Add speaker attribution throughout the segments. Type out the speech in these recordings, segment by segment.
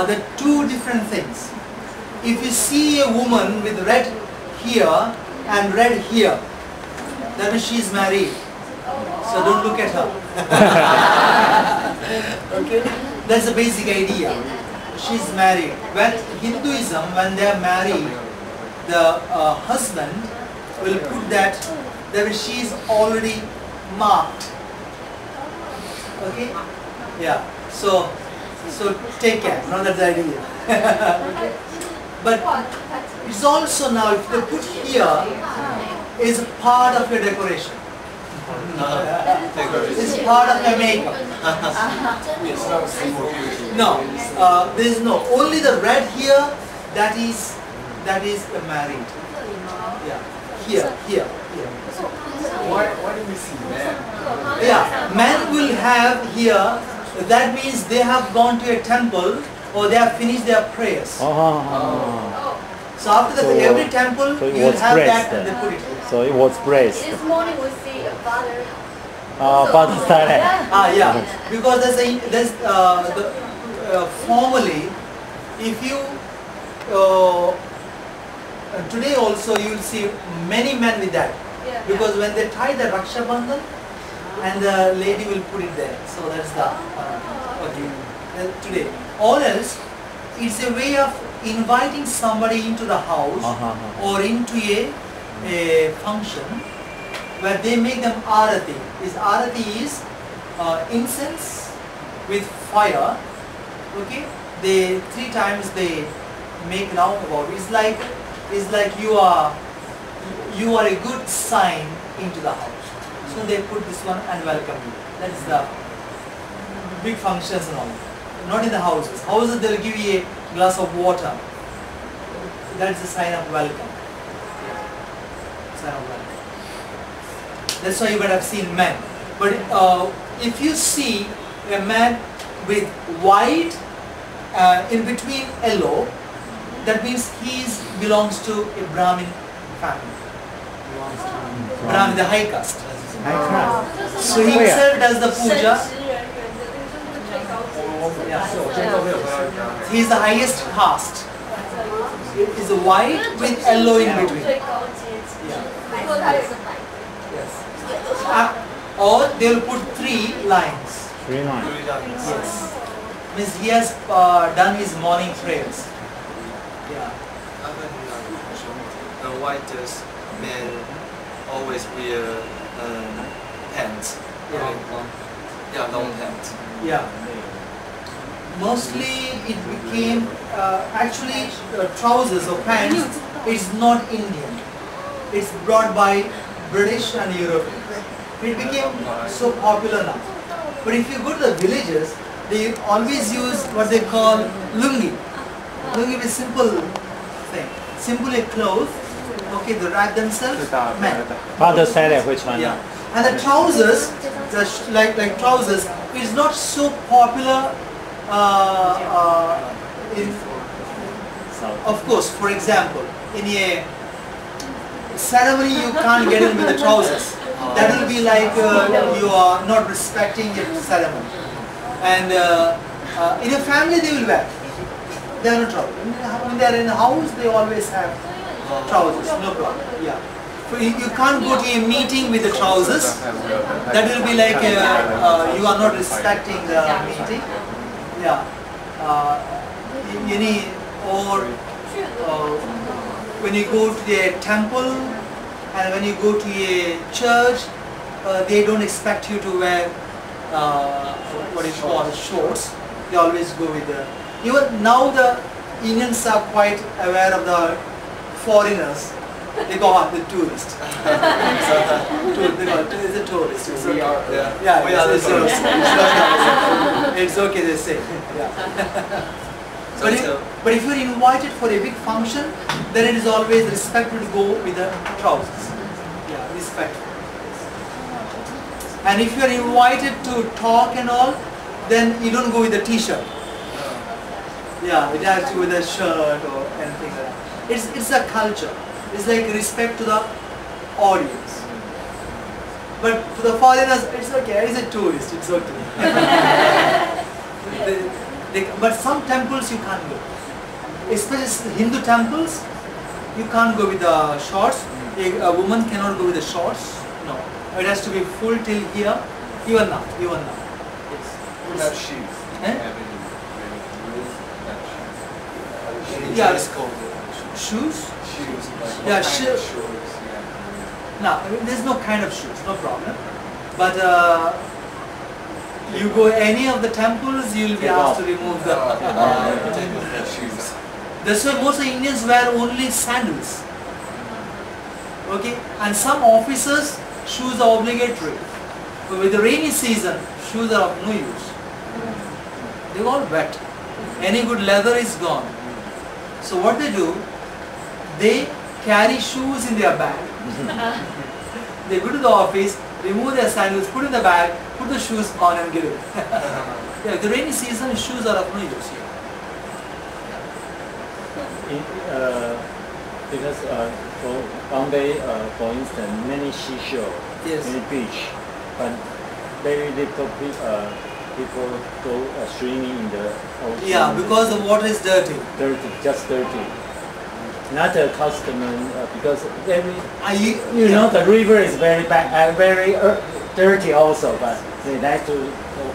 Speaker 1: the two different things. If you see a woman with red here and red here, that means she is married. So don't look at her. Okay, that's the basic idea. She's married. When Hinduism, when they are married, the husband will put that means she is already marked. Okay? Yeah. So take care. No, that's the idea. Okay? But it's also now, if they put here, is part of your decoration. It's part of your makeup. No, there is no. Only the red here. That is married. Yeah. Here.
Speaker 2: Why do we see men?
Speaker 1: Yeah, men will have here. That means they have gone to a temple or they have finished their prayers. So after that, every temple you will have that and they put it here.
Speaker 3: So it was praised.
Speaker 4: This morning we see a father.
Speaker 3: Father silent.
Speaker 1: Yeah, because there's formally, if you today also you will see many men with that, because when they tie the Raksha Bandhan and the lady will put it there, so that's the today. Or else it's a way of inviting somebody into the house or into a function where they make them arati. This arati is incense with fire. Okay, they 3 times they make round about. It's like you are a good sign into the house. So they put this one and welcome you. That's the big functions and all. Not in the houses. Houses they'll give you a glass of water. That's the sign of welcome. Sign of welcome. That's why you would have seen men. But if you see a man with white in between yellow, that means he belongs to a Brahmin family. Brahmin, the high caste. So he himself does the puja. He is the highest caste. It is white with yellow in between. Or they will put 3 lines.
Speaker 3: 3 lines.
Speaker 1: Yes. Means he has done his morning prayers. Yeah.
Speaker 2: The whitest men always wear pants. Long pants.
Speaker 1: Yeah. Mostly it became actually trousers or pants. It's not Indian. It's brought by British and Europeans. It became so popular now. But if you go to the villages, they always use what they call lungi. Lungi is a simple thing. Simply a cloth. Okay, they wrap themselves. Men.
Speaker 3: Father silent which one?
Speaker 1: Yeah. And the trousers, like trousers, is not so popular. Of course, for example, in a ceremony you can't get in with the trousers. That will be like you are not respecting the ceremony. And in a family they will wear. They are not trousers. When they are in a house, they always have trousers. No problem. Yeah. So you can't go to a meeting with the trousers. That will be like you are not respecting the meeting. Yeah. When you go to a temple and when you go to a church, they don't expect you to wear what is called shorts. They always go with the. Even now the Indians are quite aware of the foreigners. They call the tourist. They call it a tourist. It's okay. It's okay, they say. Yeah. But if you're invited for a big function, then it is always respectful to go with the trousers. Yeah, respectful. And if you're invited to talk and all, then you don't go with a t-shirt. Yeah, it has to go with a shirt or anything like that. It's a culture. It's like respect to the audience. But to the foreigners, it's okay. He's a tourist. It's okay. But some temples you can't go. Especially Hindu temples, you can't go with the shorts. A woman cannot go with the shorts. No, it has to be full till here. Even now.
Speaker 2: What about shoes?
Speaker 1: Eh?
Speaker 2: Have any rules about shoes?
Speaker 1: Yeah.
Speaker 2: Dress code.
Speaker 1: Shoes?
Speaker 2: Shoes. Like
Speaker 1: Yeah,
Speaker 2: what kind of
Speaker 1: shoe-
Speaker 2: shoes? Yeah.
Speaker 1: No, I mean, there's no kind of shoes, no problem. But you go any of the temples, you'll be
Speaker 3: Take
Speaker 1: asked
Speaker 3: off.
Speaker 1: to remove the.
Speaker 2: Take off the shoes.
Speaker 1: That's why most of Indians wear only sandals. Okay, and some officers shoes are obligatory. But with the rainy season, shoes are of no use. They're all wet. Any good leather is gone. So what they do, they carry shoes in their bag. They go to the office, remove their sandals, put in the bag, put the shoes on and get it. Yeah, the rainy season, shoes are of no use here.
Speaker 3: Because for Bombay, for instance, many seashore,
Speaker 1: Yes.
Speaker 3: many beach, but very little people go swimming in the ocean.
Speaker 1: Yeah, because the water is dirty.
Speaker 3: Dirty, just dirty. Not a customer, because very, you
Speaker 1: yeah.
Speaker 3: know, the river is very bad, very dirty also, but they like to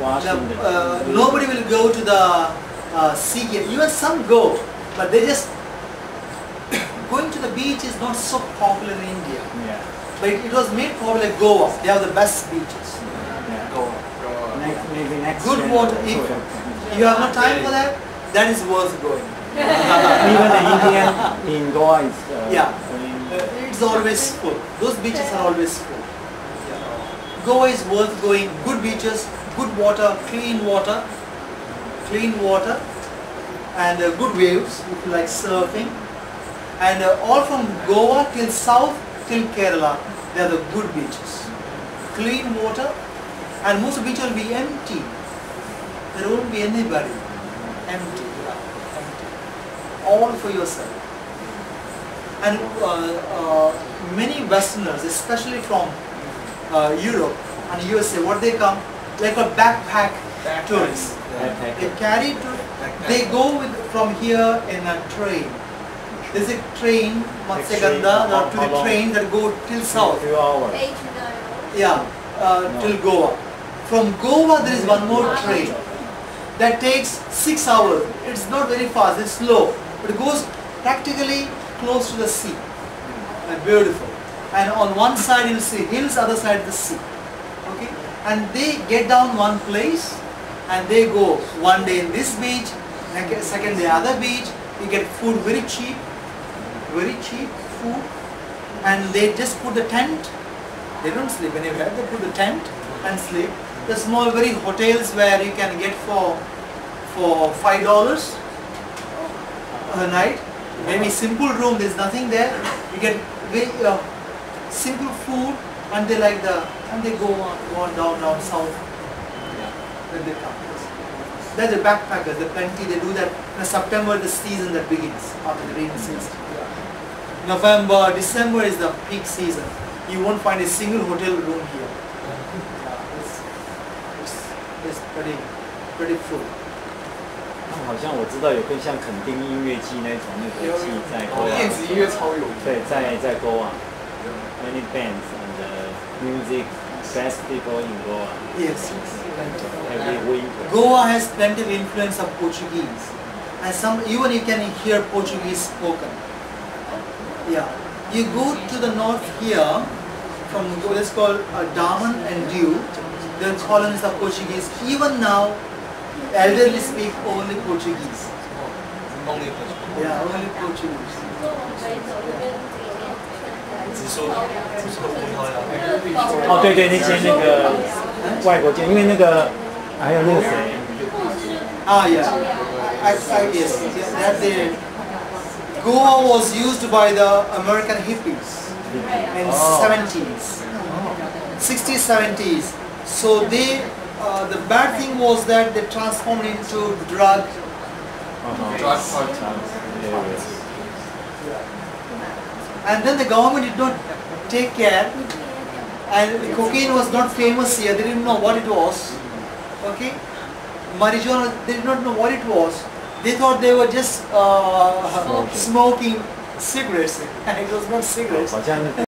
Speaker 3: wash in the.
Speaker 1: Nobody will go to the sea. Even some go, but they just going to the beach is not so popular in India.
Speaker 3: Yeah.
Speaker 1: But it was made popular in Goa. They have the best beaches.
Speaker 3: Yeah.
Speaker 2: Go.
Speaker 3: Maybe next
Speaker 1: Good
Speaker 3: year.
Speaker 1: water. If you have no time for that, that is worth going.
Speaker 3: Even the Indian in Goa is.
Speaker 1: Yeah.
Speaker 3: Going,
Speaker 1: It's always full. Those beaches are always full. Goa is worth going. Good beaches, good water, and good waves if you like surfing. And all from Goa till south till Kerala, they are the good beaches. Clean water, and most of the beaches will be empty. There won't be anybody. Empty. All for yourself. And many Westerners, especially from Europe and USA, what they come like a backpack tourists.
Speaker 3: backpack.
Speaker 1: They carry they go with from here in a train. There's a train, Matseganda, to the
Speaker 3: long?
Speaker 1: train that go till south.
Speaker 3: Few hours.
Speaker 4: 8 to 9 hours.
Speaker 1: Yeah, till Goa. From Goa there is one more train that takes 6 hours. It's not very fast, it's slow, but it goes practically close to the sea. And beautiful. And on one side you'll see hills, other side the sea. Okay? And they get down one place and they go one day in this beach, second day other beach. You get food very cheap food, and they just put the tent. They don't sleep anywhere. They put the tent and sleep. The small very hotels where you can get for $5 a night. Maybe simple room. There's nothing there. You get very simple food, and they like and they go on down south. Then they come. That's the backpackers. The plenty. They do that in September, the season that begins after the rainy season. November, December is the peak season. You won't find a single hotel room here. It's pretty full.
Speaker 3: 好像我知道有更像垦丁音乐季那种那个季在
Speaker 2: 哦，
Speaker 3: Goa，
Speaker 2: 电子音乐超有名。
Speaker 3: 对，在 Goa many bands and music festival in Goa
Speaker 1: Yes.
Speaker 3: every winter.
Speaker 1: Goa has plenty of influence of Portuguese, and even you can hear Portuguese spoken. Yeah, you go to the north here, from it's called Daman and Diu. The colonies of Portuguese. Even now, elderly speak only Portuguese.
Speaker 2: Only Portuguese.
Speaker 1: Yeah, only Portuguese.
Speaker 2: 只说葡萄牙。
Speaker 3: 哦，对对，那些那个外国因为那个还有那个谁，
Speaker 1: Ah, yeah. Yes. That the Goa was used by the American hippies in 70s, 60s, 70s. So they, the bad thing was that they transformed into drug.
Speaker 2: Drug party.
Speaker 1: And then the government did not take care, and cocaine was not famous here. They didn't know what it was. Okay, marijuana, they did not know what it was. They thought they were just smoking cigarettes. It was not cigarettes.
Speaker 3: 好像